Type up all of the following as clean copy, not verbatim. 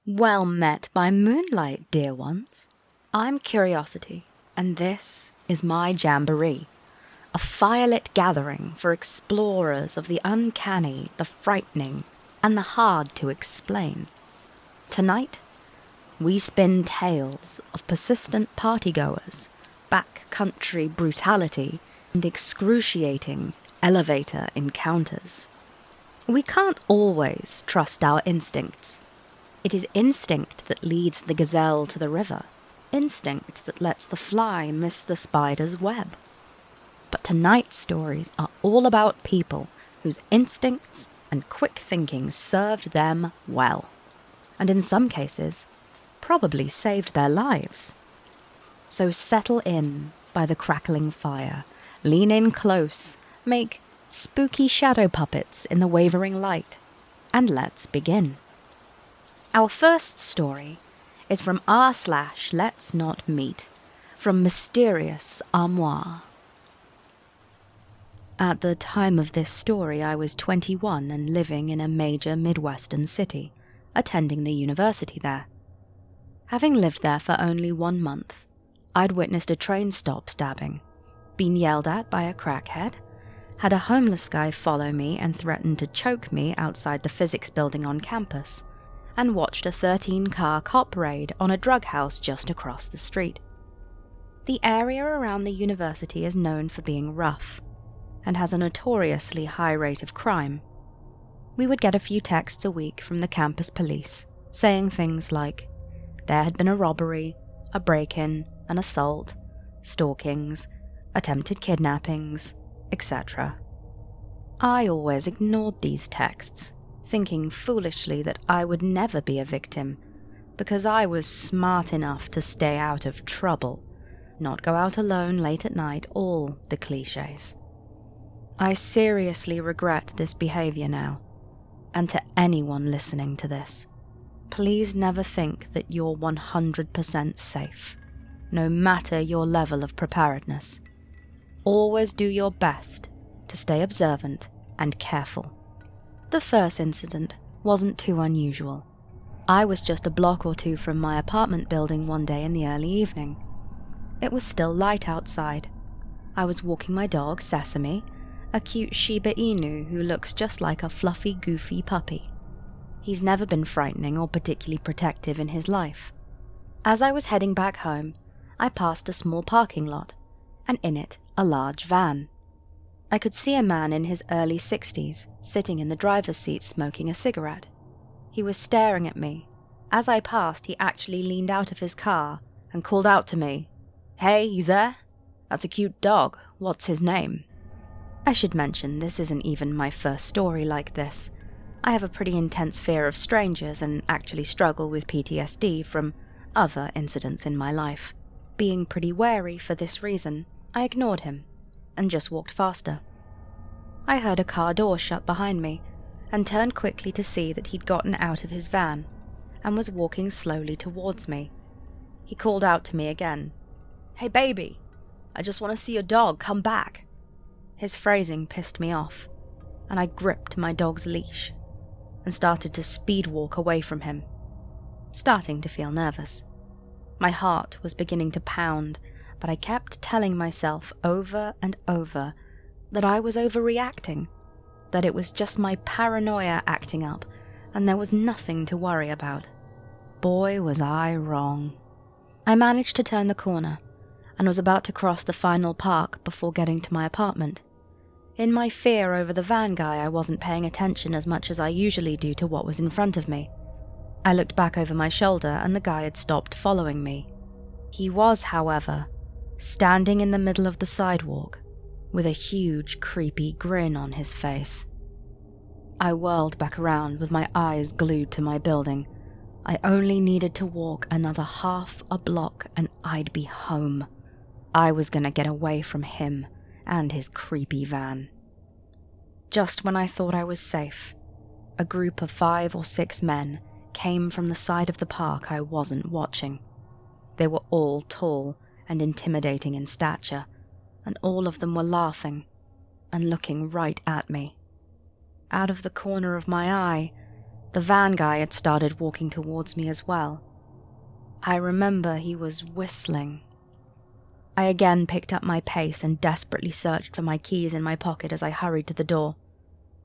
Well met by moonlight, dear ones. I'm Curiosity, and this is my jamboree, a firelit gathering for explorers of the uncanny, the frightening, and the hard to explain. Tonight, we spin tales of persistent partygoers, backcountry brutality, and excruciating elevator encounters. We can't always trust our instincts. It is instinct that leads the gazelle to the river, instinct that lets the fly miss the spider's web. But tonight's stories are all about people whose instincts and quick thinking served them well, and in some cases, probably saved their lives. So settle in by the crackling fire, lean in close, make spooky shadow puppets in the wavering light, and let's begin. Our first story is from r/Let's Not Meet, from MysteriousArmoire. At the time of this story, I was 21 and living in a major Midwestern city, attending the university there. Having lived there for only 1 month, I'd witnessed a train stop stabbing, been yelled at by a crackhead, had a homeless guy follow me and threaten to choke me outside the physics building on campus, and watched a 13-car cop raid on a drug house just across the street. The area around the university is known for being rough, and has a notoriously high rate of crime. We would get a few texts a week from the campus police, saying things like, there had been a robbery, a break-in, an assault, stalkings, attempted kidnappings, etc. I always ignored these texts, thinking foolishly that I would never be a victim, because I was smart enough to stay out of trouble, not go out alone late at night, all the cliches. I seriously regret this behavior now, and to anyone listening to this, please never think that you're 100% safe, no matter your level of preparedness. Always do your best to stay observant and careful. The first incident wasn't too unusual. I was just a block or two from my apartment building one day in the early evening. It was still light outside. I was walking my dog, Sesame, a cute Shiba Inu who looks just like a fluffy, goofy puppy. He's never been frightening or particularly protective in his life. As I was heading back home, I passed a small parking lot, and in it, a large van. I could see a man in his early 60s, sitting in the driver's seat smoking a cigarette. He was staring at me. As I passed, he actually leaned out of his car and called out to me, "Hey, you there? That's a cute dog. What's his name?" I should mention this isn't even my first story like this. I have a pretty intense fear of strangers and actually struggle with PTSD from other incidents in my life. Being pretty wary for this reason, I ignored him and just walked faster. I heard a car door shut behind me and turned quickly to see that he'd gotten out of his van and was walking slowly towards me. He called out to me again, "Hey baby, I just want to see your dog, come back." His phrasing pissed me off, and I gripped my dog's leash and started to speed walk away from him, starting to feel nervous. My heart was beginning to pound, but I kept telling myself over and over that I was overreacting, that it was just my paranoia acting up, and there was nothing to worry about. Boy, was I wrong. I managed to turn the corner, and was about to cross the final park before getting to my apartment. In my fear over the van guy, I wasn't paying attention as much as I usually do to what was in front of me. I looked back over my shoulder, and the guy had stopped following me. He was, however, standing in the middle of the sidewalk, with a huge, creepy grin on his face. I whirled back around with my eyes glued to my building. I only needed to walk another half a block and I'd be home. I was gonna get away from him and his creepy van. Just when I thought I was safe, a group of 5 or 6 men came from the side of the park I wasn't watching. They were all tall and intimidating in stature, and all of them were laughing and looking right at me. Out of the corner of my eye, The van guy had started walking towards me as well. I remember he was whistling. I again picked up my pace and desperately searched for my keys in my pocket as I hurried to the door.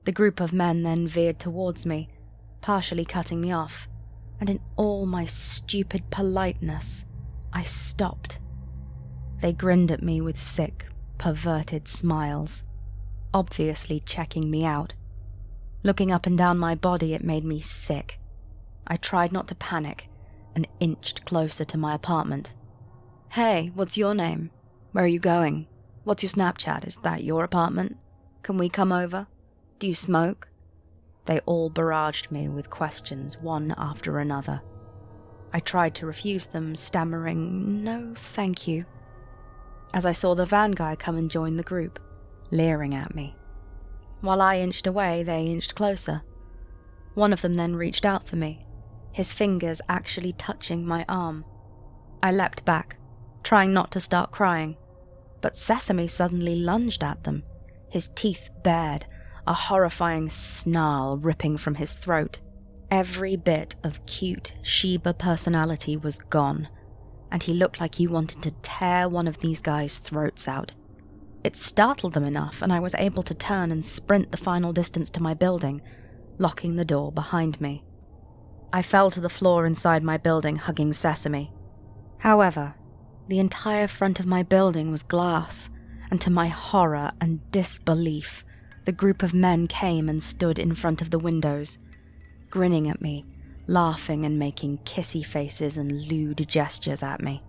The group of men then veered towards me, partially cutting me off, and in all my stupid politeness, I stopped. They grinned at me with sick, perverted smiles, obviously checking me out. Looking up and down my body, it made me sick. I tried not to panic and inched closer to my apartment. "Hey, what's your name? Where are you going? What's your Snapchat? Is that your apartment? Can we come over? Do you smoke?" They all barraged me with questions, one after another. I tried to refuse them, stammering, "No, thank you," as I saw the van guy come and join the group, leering at me. While I inched away, they inched closer. One of them then reached out for me, his fingers actually touching my arm. I leapt back, trying not to start crying, but Sesame suddenly lunged at them, his teeth bared, a horrifying snarl ripping from his throat. Every bit of cute Sheba personality was gone, and he looked like he wanted to tear one of these guys' throats out. It startled them enough, and I was able to turn and sprint the final distance to my building, locking the door behind me. I fell to the floor inside my building, hugging Sesame. However, the entire front of my building was glass, and to my horror and disbelief, the group of men came and stood in front of the windows, grinning at me, laughing and making kissy faces and lewd gestures at me.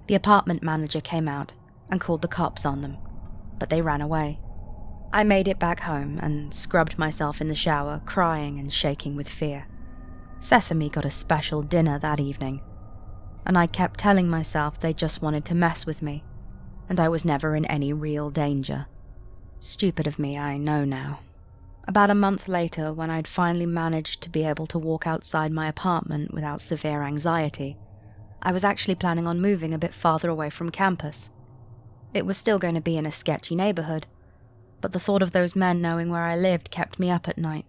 The apartment manager came out and called the cops on them, but they ran away. I made it back home and scrubbed myself in the shower, crying and shaking with fear. Sesame got a special dinner that evening, and I kept telling myself they just wanted to mess with me, and I was never in any real danger. Stupid of me, I know now. About a month later, when I'd finally managed to be able to walk outside my apartment without severe anxiety, I was actually planning on moving a bit farther away from campus. It was still going to be in a sketchy neighborhood, but the thought of those men knowing where I lived kept me up at night.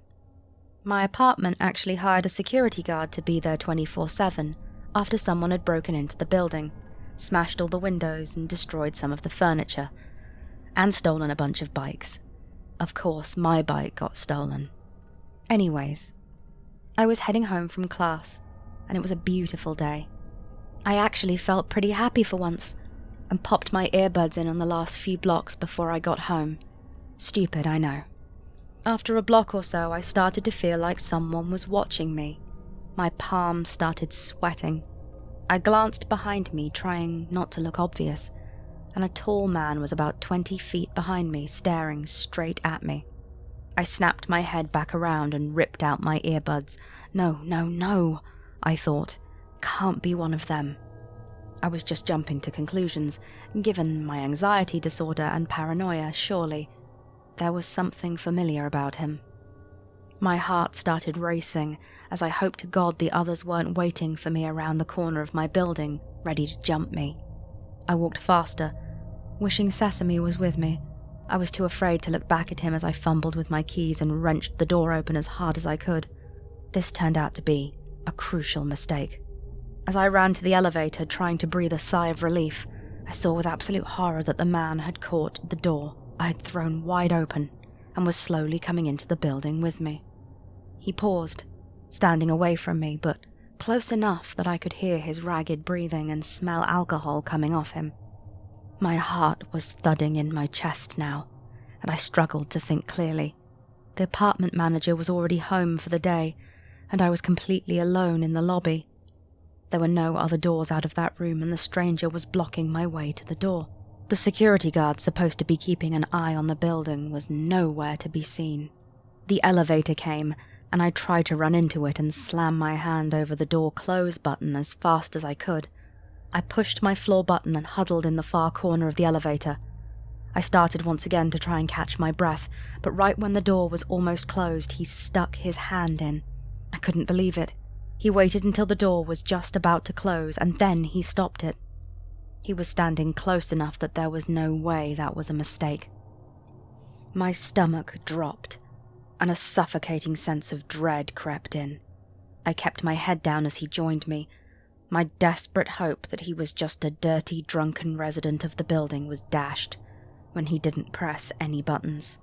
My apartment actually hired a security guard to be there 24/7 after someone had broken into the building, smashed all the windows and destroyed some of the furniture, and stolen a bunch of bikes. Of course, my bike got stolen. Anyways, I was heading home from class, and it was a beautiful day. I actually felt pretty happy for once, and popped my earbuds in on the last few blocks before I got home. Stupid, I know. After a block or so, I started to feel like someone was watching me. My palms started sweating. I glanced behind me, trying not to look obvious, and a tall man was about 20 feet behind me, staring straight at me. I snapped my head back around and ripped out my earbuds. No, I thought. Can't be one of them. I was just jumping to conclusions, given my anxiety disorder and paranoia, surely. There was something familiar about him. My heart started racing as I hoped to God the others weren't waiting for me around the corner of my building, ready to jump me. I walked faster, wishing Sesame was with me. I was too afraid to look back at him as I fumbled with my keys and wrenched the door open as hard as I could. This turned out to be a crucial mistake. As I ran to the elevator, trying to breathe a sigh of relief, I saw with absolute horror that the man had caught the door I had thrown wide open and was slowly coming into the building with me. He paused, standing away from me, but close enough that I could hear his ragged breathing and smell alcohol coming off him. My heart was thudding in my chest now, and I struggled to think clearly. The apartment manager was already home for the day, and I was completely alone in the lobby. There were no other doors out of that room, and the stranger was blocking my way to the door. The security guard supposed to be keeping an eye on the building was nowhere to be seen. The elevator came, and I tried to run into it and slam my hand over the door close button as fast as I could. I pushed my floor button and huddled in the far corner of the elevator. I started once again to try and catch my breath, but right when the door was almost closed, he stuck his hand in. I couldn't believe it. He waited until the door was just about to close, and then he stopped it. He was standing close enough that there was no way that was a mistake. My stomach dropped. and a suffocating sense of dread crept in. I kept my head down as he joined me. My desperate hope that he was just a dirty, drunken resident of the building was dashed when he didn't press any buttons.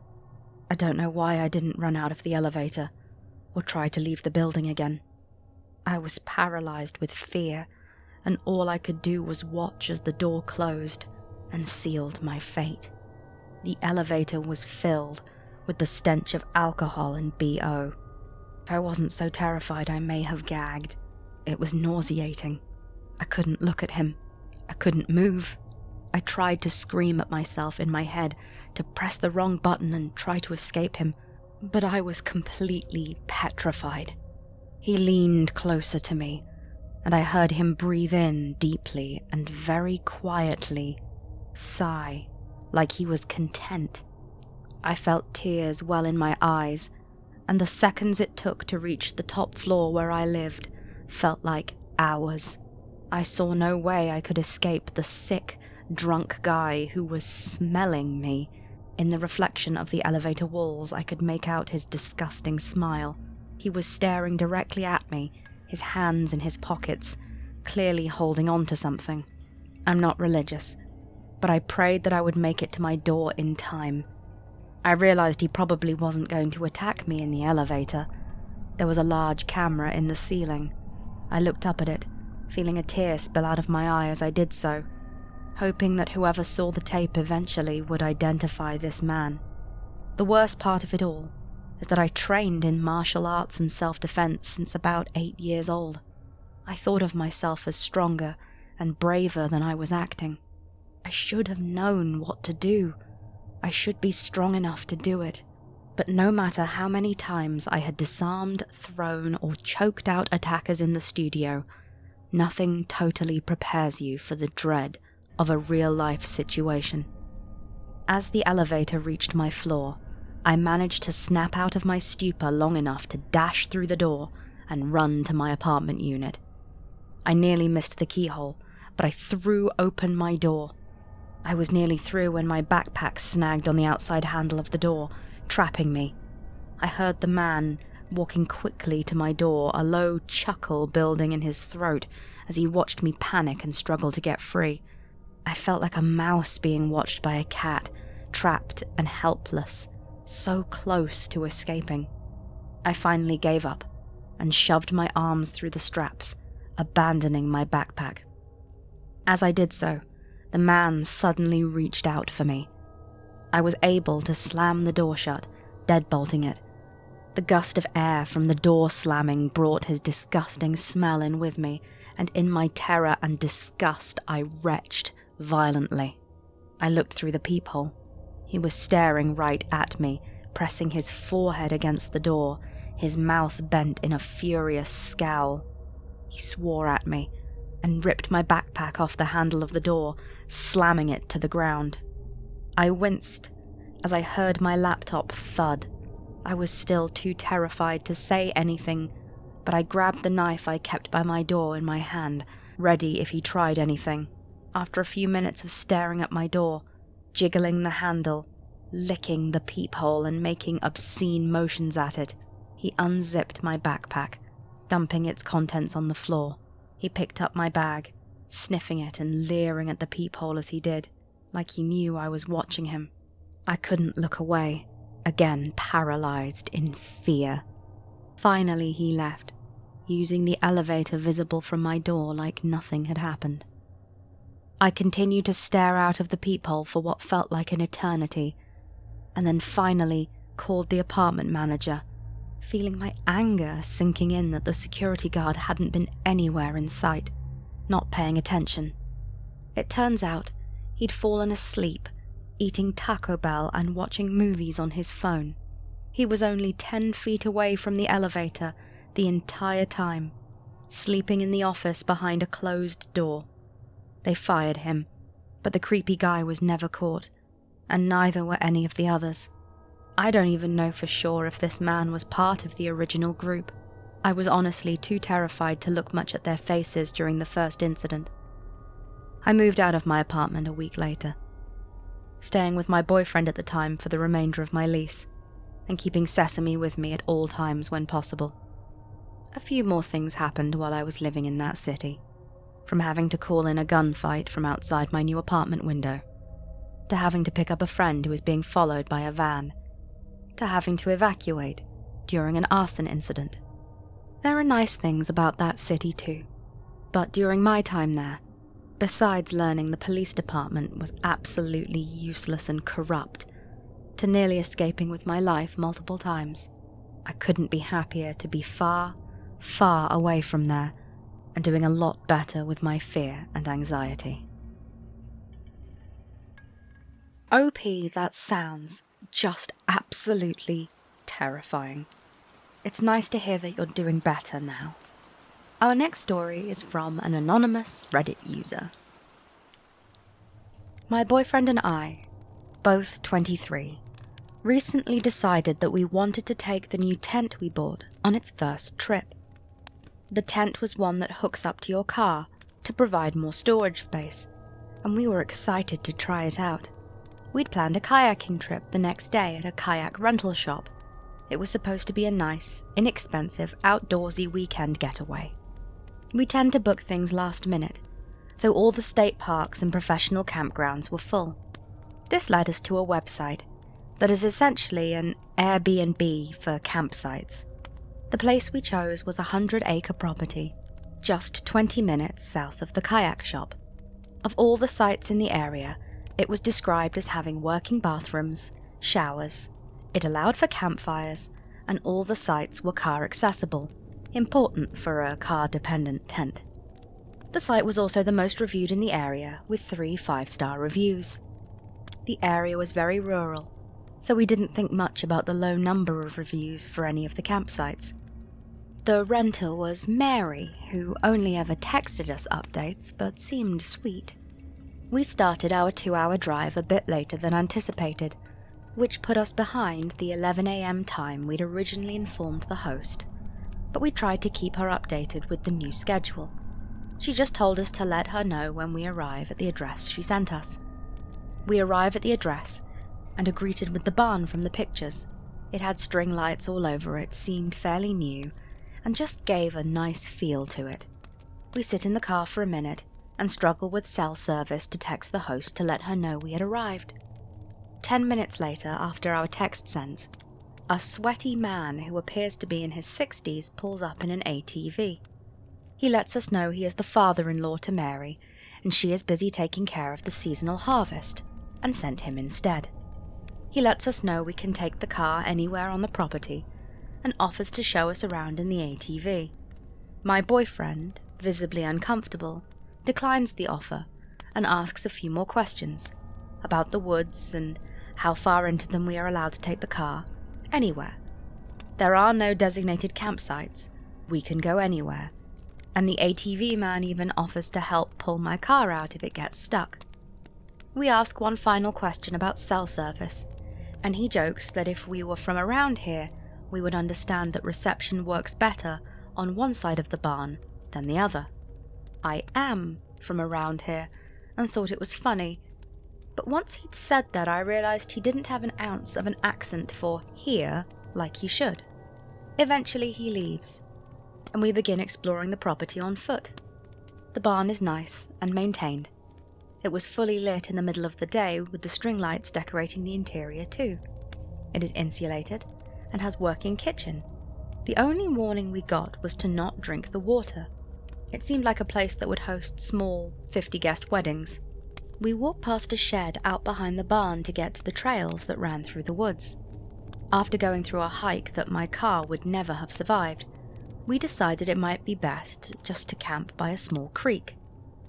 I don't know why I didn't run out of the elevator or try to leave the building again. I was paralyzed with fear, and all I could do was watch as the door closed and sealed my fate. The elevator was filled with the stench of alcohol and BO. If I wasn't so terrified, I may have gagged. It was nauseating. I couldn't look at him. I couldn't move. I tried to scream at myself in my head, to press the wrong button and try to escape him, but I was completely petrified. He leaned closer to me, and I heard him breathe in deeply and very quietly, sigh, like he was content. I felt tears well in my eyes, and the seconds it took to reach the top floor where I lived felt like hours. I saw no way I could escape the sick, drunk guy who was smelling me. In the reflection of the elevator walls, I could make out his disgusting smile. He was staring directly at me, his hands in his pockets, clearly holding on to something. I'm not religious, but I prayed that I would make it to my door in time. I realized he probably wasn't going to attack me in the elevator. There was a large camera in the ceiling. I looked up at it, feeling a tear spill out of my eye as I did so, hoping that whoever saw the tape eventually would identify this man. The worst part of it all is that I trained in martial arts and self-defense since about 8 years old. I thought of myself as stronger and braver than I was acting. I should have known what to do. I should be strong enough to do it. But no matter how many times I had disarmed, thrown, or choked out attackers in the studio, nothing totally prepares you for the dread of a real-life situation. As the elevator reached my floor, I managed to snap out of my stupor long enough to dash through the door and run to my apartment unit. I nearly missed the keyhole, but I threw open my door. I was nearly through when my backpack snagged on the outside handle of the door, trapping me. I heard the man walking quickly to my door, a low chuckle building in his throat as he watched me panic and struggle to get free. I felt like a mouse being watched by a cat, trapped and helpless, so close to escaping. I finally gave up and shoved my arms through the straps, abandoning my backpack. As I did so, the man suddenly reached out for me. I was able to slam the door shut, deadbolting it. The gust of air from the door slamming brought his disgusting smell in with me, and in my terror and disgust I retched violently. I looked through the peephole. He was staring right at me, pressing his forehead against the door, his mouth bent in a furious scowl. He swore at me and ripped my backpack off the handle of the door, slamming it to the ground. I winced as I heard my laptop thud. I was still too terrified to say anything, but I grabbed the knife I kept by my door in my hand, ready if he tried anything. After a few minutes of staring at my door, jiggling the handle, licking the peephole and making obscene motions at it, he unzipped my backpack, dumping its contents on the floor. He picked up my bag, sniffing it and leering at the peephole as he did, like he knew I was watching him. I couldn't look away, again paralyzed in fear. Finally he left, using the elevator visible from my door like nothing had happened. I continued to stare out of the peephole for what felt like an eternity, and then finally called the apartment manager, feeling my anger sinking in that the security guard hadn't been anywhere in sight, not paying attention. It turns out he'd fallen asleep, eating Taco Bell and watching movies on his phone. He was only 10 feet away from the elevator the entire time, sleeping in the office behind a closed door. They fired him, but the creepy guy was never caught, and neither were any of the others. I don't even know for sure if this man was part of the original group. I was honestly too terrified to look much at their faces during the first incident. I moved out of my apartment a week later, staying with my boyfriend at the time for the remainder of my lease. and keeping Sesame with me at all times when possible. A few more things happened while I was living in that city, from having to call in a gunfight from outside my new apartment window, to having to pick up a friend who was being followed by a van, to having to evacuate during an arson incident. There are nice things about that city too, but during my time there, besides learning the police department was absolutely useless and corrupt, to nearly escaping with my life multiple times, I couldn't be happier to be far, far away from there and doing a lot better with my fear and anxiety. OP, that sounds just absolutely terrifying. It's nice to hear that you're doing better now. Our next story is from an anonymous Reddit user. My boyfriend and I, both 23, recently decided that we wanted to take the new tent we bought on its first trip. The tent was one that hooks up to your car to provide more storage space, and we were excited to try it out. We'd planned a kayaking trip the next day at a kayak rental shop. It was supposed to be a nice, inexpensive, outdoorsy weekend getaway. We tend to book things last minute, so all the state parks and professional campgrounds were full. This led us to a website that is essentially an Airbnb for campsites. The place we chose was a 100-acre property, just 20 minutes south of the kayak shop. Of all the sites in the area, it was described as having working bathrooms, showers, it allowed for campfires, and all the sites were car accessible, important for a car-dependent tent. The site was also the most reviewed in the area, with 3 5-star reviews. The area was very rural, so we didn't think much about the low number of reviews for any of the campsites. The renter was Mary, who only ever texted us updates, but seemed sweet. We started our 2-hour drive a bit later than anticipated, which put us behind the 11 a.m. time we'd originally informed the host, but we tried to keep her updated with the new schedule. She just told us to let her know when we arrive at the address she sent us. We arrive at the address and are greeted with the barn from the pictures. It had string lights all over it, seemed fairly new, and just gave a nice feel to it. We sit in the car for a minute and struggle with cell service to text the host to let her know we had arrived. 10 minutes later, after our text sends, a sweaty man who appears to be in his 60s pulls up in an ATV. He lets us know he is the father-in-law to Mary, and she is busy taking care of the seasonal harvest, and sent him instead. He lets us know we can take the car anywhere on the property, and offers to show us around in the ATV. My boyfriend, visibly uncomfortable, declines the offer, and asks a few more questions, about the woods and how far into them we are allowed to take the car, anywhere. There are no designated campsites, we can go anywhere, and the ATV man even offers to help pull my car out if it gets stuck. We ask one final question about cell service, and he jokes that if we were from around here, we would understand that reception works better on one side of the barn than the other. I am from around here, and thought it was funny, but once he'd said that I realised he didn't have an ounce of an accent for here like he should. Eventually he leaves, and we begin exploring the property on foot. The barn is nice and maintained. It was fully lit in the middle of the day with the string lights decorating the interior too. It is insulated and has working kitchen. The only warning we got was to not drink the water. It seemed like a place that would host small 50-guest weddings. We walked past a shed out behind the barn to get to the trails that ran through the woods. After going through a hike that my car would never have survived, we decided it might be best just to camp by a small creek,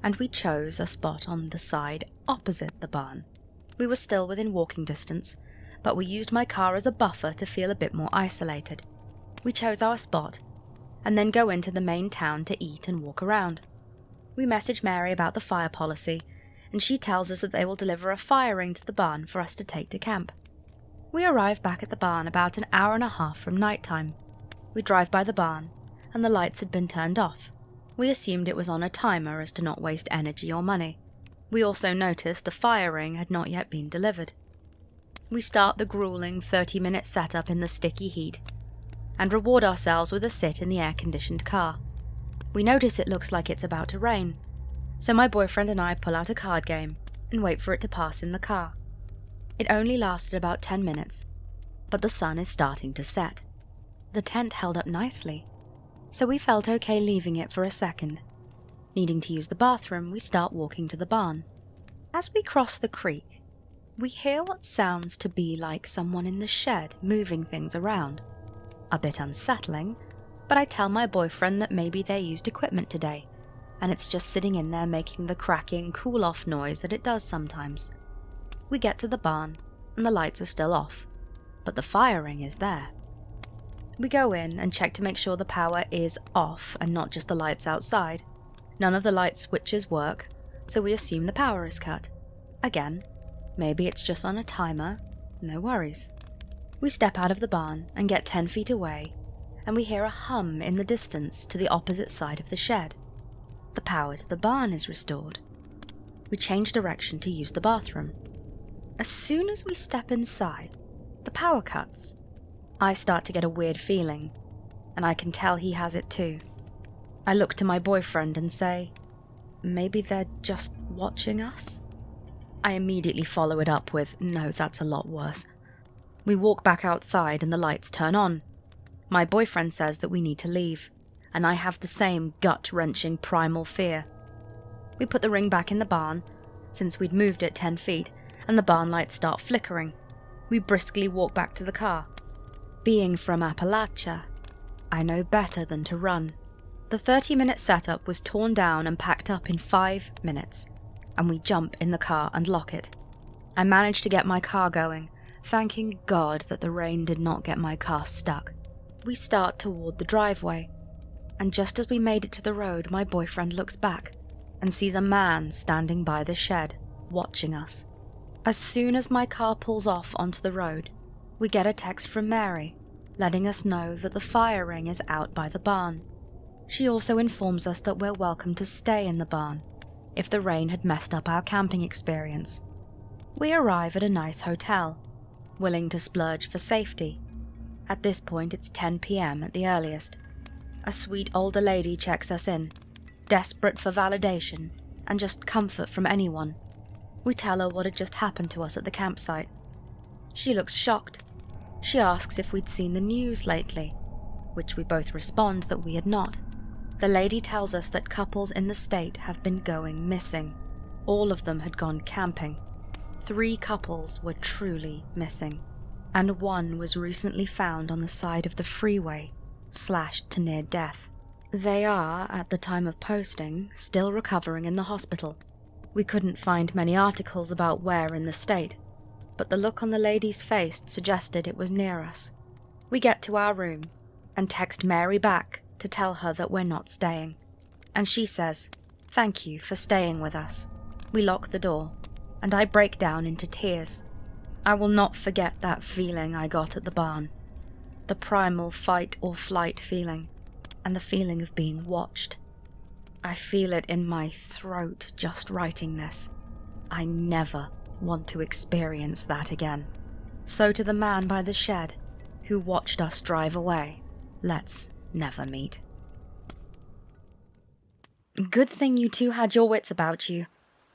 and we chose a spot on the side opposite the barn. We were still within walking distance, but we used my car as a buffer to feel a bit more isolated. We chose our spot, and then go into the main town to eat and walk around. We message Mary about the fire policy, and she tells us that they will deliver a fire ring to the barn for us to take to camp. We arrive back at the barn about an hour and a half from nighttime. We drive by the barn, and the lights had been turned off. We assumed it was on a timer as to not waste energy or money. We also noticed the fire ring had not yet been delivered. We start the grueling 30-minute setup in the sticky heat and reward ourselves with a sit in the air-conditioned car. We notice it looks like it's about to rain, so my boyfriend and I pull out a card game and wait for it to pass in the car. It only lasted about 10 minutes, but the sun is starting to set. The tent held up nicely, so we felt okay leaving it for a second. Needing to use the bathroom, we start walking to the barn. As we cross the creek, we hear what sounds to be like someone in the shed moving things around. A bit unsettling, but I tell my boyfriend that maybe they used equipment today, and it's just sitting in there making the cracking, cool-off noise that it does sometimes. We get to the barn, and the lights are still off, but the firing is there. We go in and check to make sure the power is off and not just the lights outside. None of the light switches work, so we assume the power is cut. Again, maybe it's just on a timer, no worries. We step out of the barn and get 10 feet away, and we hear a hum in the distance to the opposite side of the shed. The power to the barn is restored. We change direction to use the bathroom. As soon as we step inside, the power cuts. I start to get a weird feeling, and I can tell he has it too. I look to my boyfriend and say, maybe they're just watching us? I immediately follow it up with, no, that's a lot worse. We walk back outside and the lights turn on. My boyfriend says that we need to leave, and I have the same gut-wrenching primal fear. We put the ring back in the barn, since we'd moved it 10 feet, and the barn lights start flickering. We briskly walk back to the car. Being from Appalachia, I know better than to run. The 30-minute setup was torn down and packed up in 5 minutes, and we jump in the car and lock it. I managed to get my car going, thanking God that the rain did not get my car stuck. We start toward the driveway, and just as we made it to the road, my boyfriend looks back and sees a man standing by the shed, watching us. As soon as my car pulls off onto the road, we get a text from Mary, letting us know that the fire ring is out by the barn. She also informs us that we're welcome to stay in the barn, if the rain had messed up our camping experience. We arrive at a nice hotel, willing to splurge for safety. At this point it's 10 p.m. at the earliest. A sweet older lady checks us in, desperate for validation and just comfort from anyone. We tell her what had just happened to us at the campsite. She looks shocked. She asks if we'd seen the news lately, which we both respond that we had not. The lady tells us that couples in the state have been going missing. All of them had gone camping. 3 couples were truly missing, and 1 was recently found on the side of the freeway, slashed to near death. They are, at the time of posting, still recovering in the hospital. We couldn't find many articles about where in the state, but the look on the lady's face suggested it was near us. We get to our room and text Mary back to tell her that we're not staying, and she says, "Thank you for staying with us." We lock the door, and I break down into tears. I will not forget that feeling I got at the barn. The primal fight or flight feeling, and the feeling of being watched. I feel it in my throat just writing this. I never want to experience that again. So to the man by the shed, who watched us drive away, let's never meet. Good thing you two had your wits about you,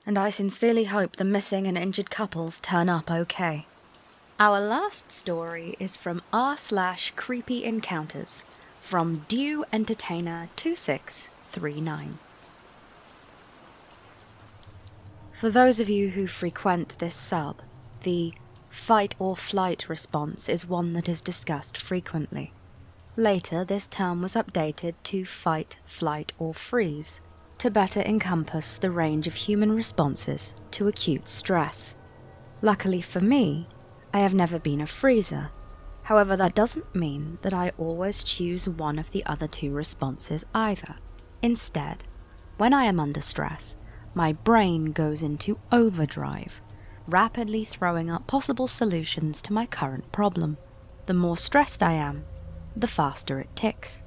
and I sincerely hope the missing and injured couples turn up okay. Our last story is from r/creepy encounters from Dew Entertainer 2639. For those of you who frequent this sub, the fight or flight response is one that is discussed frequently. Later, this term was updated to fight, flight, or freeze, to better encompass the range of human responses to acute stress. Luckily for me, I have never been a freezer. However, that doesn't mean that I always choose one of the other 2 responses either. Instead, when I am under stress, my brain goes into overdrive, rapidly throwing up possible solutions to my current problem. The more stressed I am, the faster it ticks.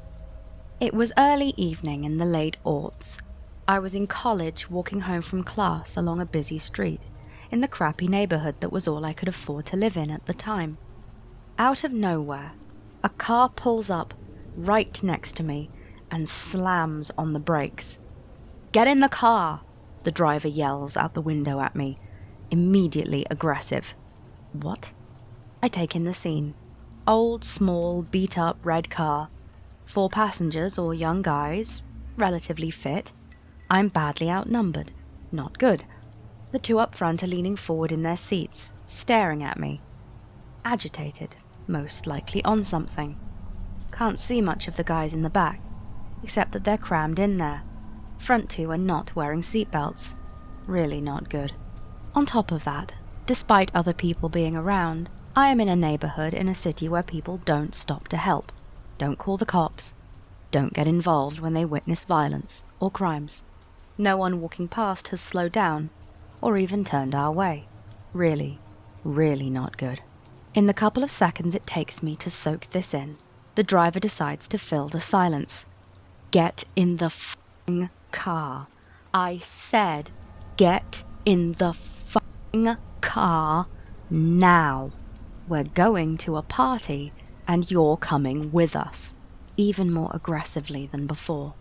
It was early evening in the late aughts. I was in college walking home from class along a busy street, in the crappy neighborhood that was all I could afford to live in at the time. Out of nowhere, a car pulls up right next to me and slams on the brakes. "Get in the car!" the driver yells out the window at me, immediately aggressive. What? I take in the scene. Old, small, beat-up red car. 4 passengers or young guys, relatively fit. I'm badly outnumbered. Not good. The 2 up front are leaning forward in their seats, staring at me. Agitated, most likely on something. Can't see much of the guys in the back, except that they're crammed in there. Front 2 are not wearing seatbelts. Really not good. On top of that, despite other people being around, I am in a neighborhood in a city where people don't stop to help, don't call the cops, don't get involved when they witness violence or crimes. No one walking past has slowed down or even turned our way. Really, really not good. In the couple of seconds it takes me to soak this in, the driver decides to fill the silence. Get in the f***ing car. I said, get in the f***ing car now. We're going to a party and you're coming with us. Even more aggressively than before.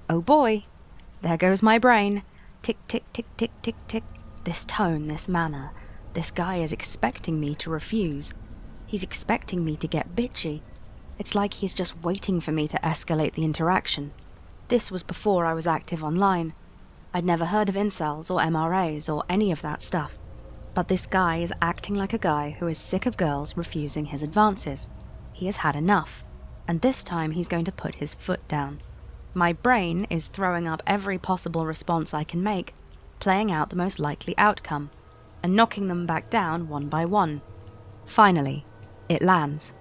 Oh boy, there goes my brain. Tick, tick, tick, tick, tick, tick. This tone, this manner. This guy is expecting me to refuse. He's expecting me to get bitchy. It's like he's just waiting for me to escalate the interaction. This was before I was active online. I'd never heard of incels or MRAs or any of that stuff. But this guy is acting like a guy who is sick of girls refusing his advances. He has had enough, and this time he's going to put his foot down. My brain is throwing up every possible response I can make, playing out the most likely outcome, and knocking them back down one by one. Finally, it lands.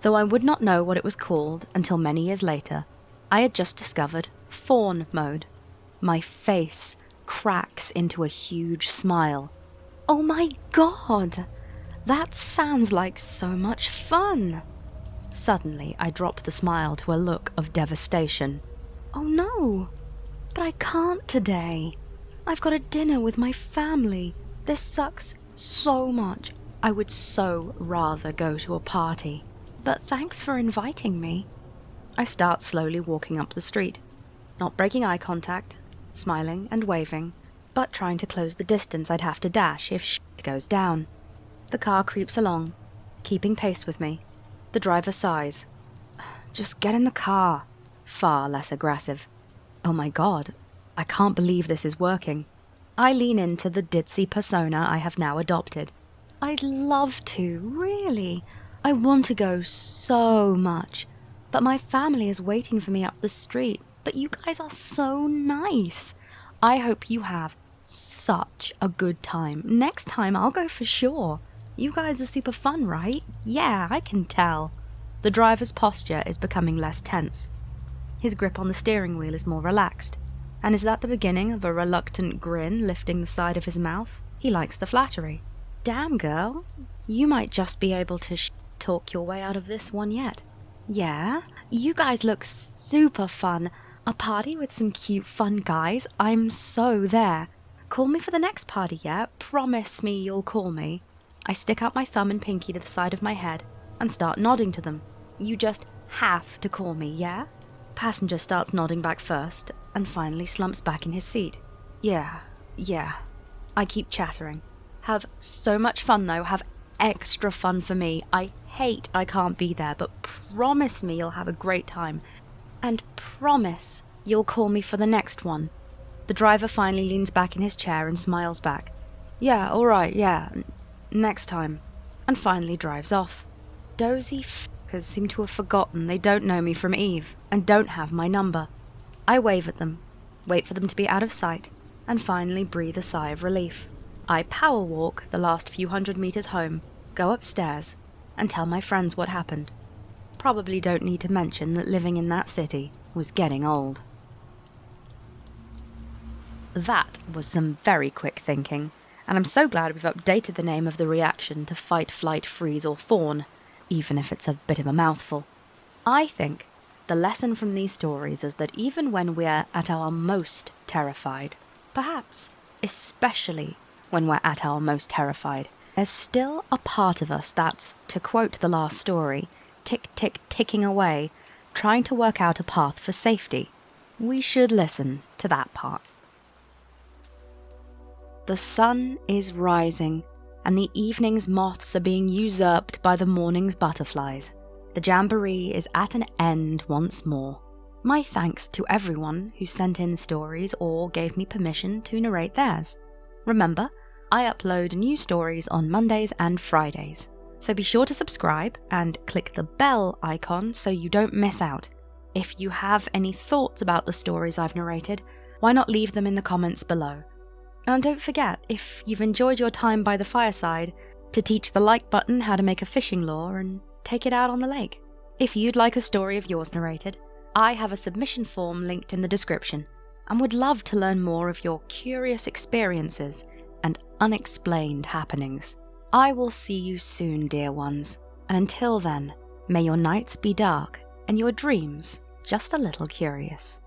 Though I would not know what it was called until many years later, I had just discovered fawn mode. My face cracks into a huge smile. Oh my god! That sounds like so much fun! Suddenly, I drop the smile to a look of devastation. Oh no! But I can't today. I've got a dinner with my family. This sucks so much. I would so rather go to a party. But thanks for inviting me. I start slowly walking up the street, not breaking eye contact, smiling and waving, but trying to close the distance I'd have to dash if shit goes down. The car creeps along, keeping pace with me. The driver sighs. Just get in the car. Far less aggressive. Oh my god, I can't believe this is working. I lean into the ditzy persona I have now adopted. I'd love to, really. I want to go so much. But my family is waiting for me up the street. But you guys are so nice. I hope you have such a good time. Next time I'll go for sure. You guys are super fun, right? Yeah, I can tell. The driver's posture is becoming less tense. His grip on the steering wheel is more relaxed. And is that the beginning of a reluctant grin lifting the side of his mouth? He likes the flattery. Damn, girl. You might just be able to talk your way out of this one yet. Yeah? You guys look super fun. A party with some cute, fun guys? I'm so there. Call me for the next party, yeah? Promise me you'll call me. I stick out my thumb and pinky to the side of my head and start nodding to them. You just have to call me, yeah? Passenger starts nodding back first and finally slumps back in his seat. Yeah. I keep chattering. Have so much fun though, have extra fun for me. I hate I can't be there, but promise me you'll have a great time. And promise you'll call me for the next one. The driver finally leans back in his chair and smiles back. Yeah, alright, yeah, next time. And finally drives off. Dozy f***ers seem to have forgotten they don't know me from Eve and don't have my number. I wave at them, wait for them to be out of sight, and finally breathe a sigh of relief. I power walk the last few hundred meters home, go upstairs, and tell my friends what happened. Probably don't need to mention that living in that city was getting old. That was some very quick thinking, and I'm so glad we've updated the name of the reaction to fight, flight, freeze, or fawn, even if it's a bit of a mouthful. I think the lesson from these stories is that even when we're at our most terrified, perhaps especially when we're at our most terrified, there's still a part of us that's, to quote the last story, ticking away, trying to work out a path for safety. We should listen to that part. The sun is rising, and the evening's moths are being usurped by the morning's butterflies. The jamboree is at an end once more. My thanks to everyone who sent in stories or gave me permission to narrate theirs. Remember, I upload new stories on Mondays and Fridays, so be sure to subscribe and click the bell icon so you don't miss out. If you have any thoughts about the stories I've narrated, why not leave them in the comments below? And don't forget, if you've enjoyed your time by the fireside, to teach the like button how to make a fishing lure and take it out on the lake. If you'd like a story of yours narrated, I have a submission form linked in the description, and would love to learn more of your curious experiences and unexplained happenings. I will see you soon, dear ones, and until then, may your nights be dark and your dreams just a little curious.